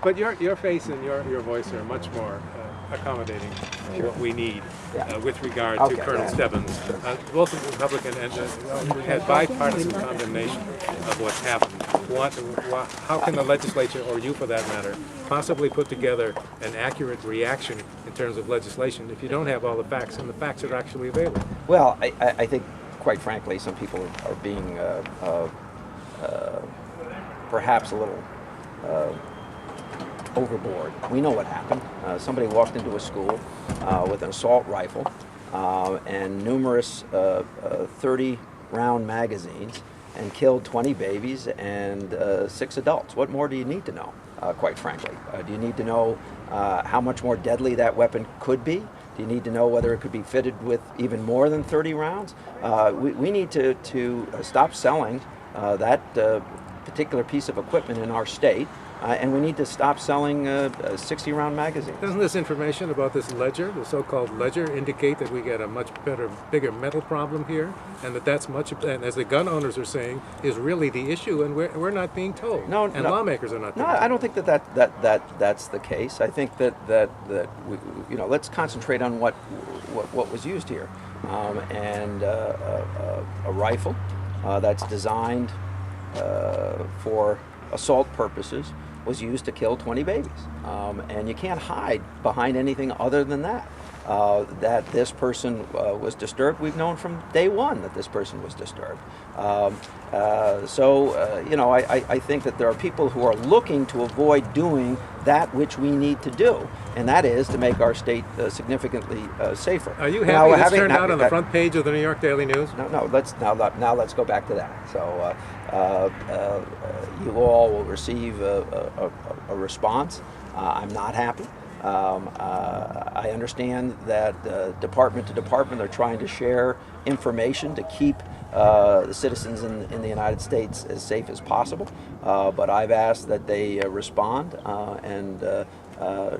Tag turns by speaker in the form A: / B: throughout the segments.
A: But your face and your voice are much more accommodating to what we need with regard to Colonel Stebbins. Both the Republican and we had bipartisan condemnation of what's happened. How can the legislature, or you for that matter, possibly put together an accurate reaction in terms of legislation if you don't have all the facts, and the facts are actually available?
B: Well, I think, quite frankly, some people are being perhaps a little overboard. We know what happened. Somebody walked into a school with an assault rifle and numerous 30-round magazines and killed 20 babies and 6 adults. What more do you need to know, quite frankly? Do you need to know how much more deadly that weapon could be? Do you need to know whether it could be fitted with even more than 30 rounds? We need to stop selling that particular piece of equipment in our state, and we need to stop selling 60-round magazines.
A: Doesn't this information about this ledger, the so-called ledger, indicate that we get a much bigger mental problem here, and that's much, and as the gun owners are saying, is really the issue, and we're not being told. Lawmakers are not.
B: No, I don't think that's the case. I think that we, let's concentrate on what was used here, and a rifle that's designed for assault purposes was used to kill 20 babies. And you can't hide behind anything other than that. That this person was disturbed. We've known from day one that this person was disturbed. I think that there are people who are looking to avoid doing that which we need to do, and that is to make our state significally safer.
A: Are you happy this turned out on the front page of the New York Daily News?
B: No. Let's go back to that. So you all will receive a response. I'm not happy. I understand that department to department they're trying to share information to keep the citizens in the United States as safe as possible, but I've asked that they respond and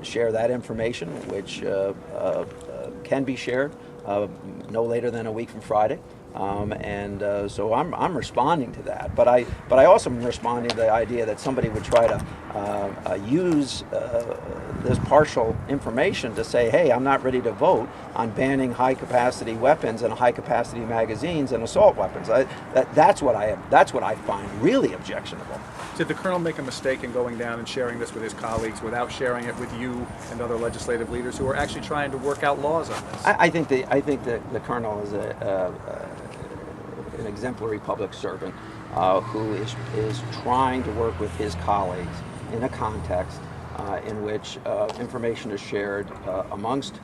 B: share that information, which can be shared no later than a week from Friday. So I'm responding to that, but I also am responding to the idea that somebody would try to use this partial information to say, hey, I'm not ready to vote on banning high-capacity weapons and high-capacity magazines and assault weapons. That's what I find really objectionable.
C: Did the colonel make a mistake in going down and sharing this with his colleagues without sharing it with you and other legislative leaders who are actually trying to work out laws on this?
B: I think the colonel is an exemplary public servant who is trying to work with his colleagues in a context in which information is shared amongst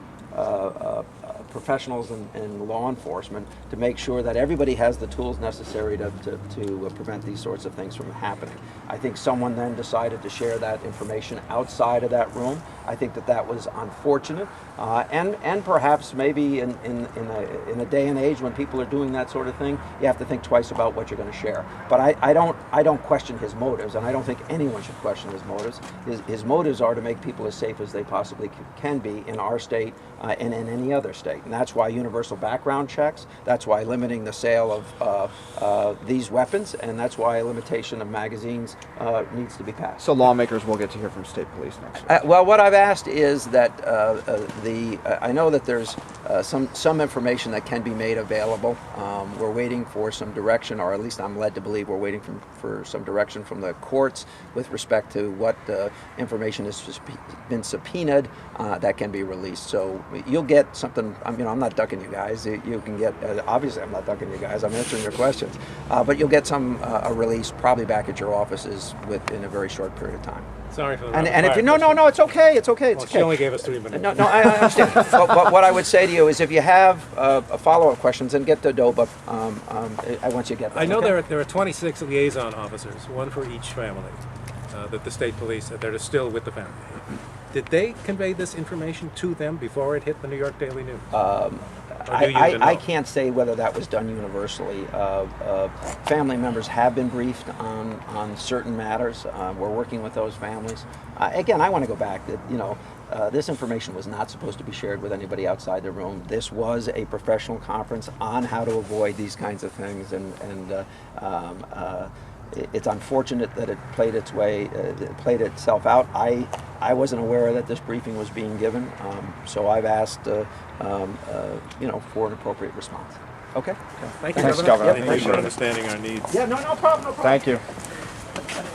B: professionals in law enforcement to make sure that everybody has the tools necessary to prevent these sorts of things from happening. I think someone then decided to share that information outside of that room. I think that was unfortunate, and perhaps maybe in a day and age when people are doing that sort of thing, you have to think twice about what you're going to share. But I don't question his motives, and I don't think anyone should question his motives. His motives are to make people as safe as they possibly can be in our state and in any other state, and that's why universal background checks. That's why limiting the sale of these weapons, and that's why a limitation of magazines needs to be passed.
D: So lawmakers will get to hear from state police next week.
B: Well, what I've asked is that I know that there's some information that can be made available. We're waiting for some direction, or at least I'm led to believe we're waiting for some direction from the courts with respect to what information has been subpoenaed that can be released. So you'll get something. I'm not ducking you guys. You can get. Obviously, I'm not ducking you guys. I'm answering your questions. But you'll get a release probably back at your offices within a very short period of time.
A: Sorry for that.
B: And if you no, it's okay. It's okay. It's okay.
A: She only gave us 3 minutes.
B: No, I understand. but what I would say to you is, if you have follow-up questions, then get to Doba once you get them.
A: I know there are 26 liaison officers, one for each family, that the state police that are still with the family. Did they convey this information to them before it hit the New York Daily News?
B: I can't say whether that was done universally. Family members have been briefed on certain matters. We're working with those families. Again, I want to go back that this information was not supposed to be shared with anybody outside the room. This was a professional conference on how to avoid these kinds of things, and It's unfortunate that it played its way, it played itself out. I wasn't aware that this briefing was being given, so I've asked, you know, for an appropriate response. Okay.
C: Thank you,
D: Thanks,
C: Governor.
D: Governor.
A: Thank you for understanding our needs.
B: Yeah, no problem, no problem.
D: Thank you.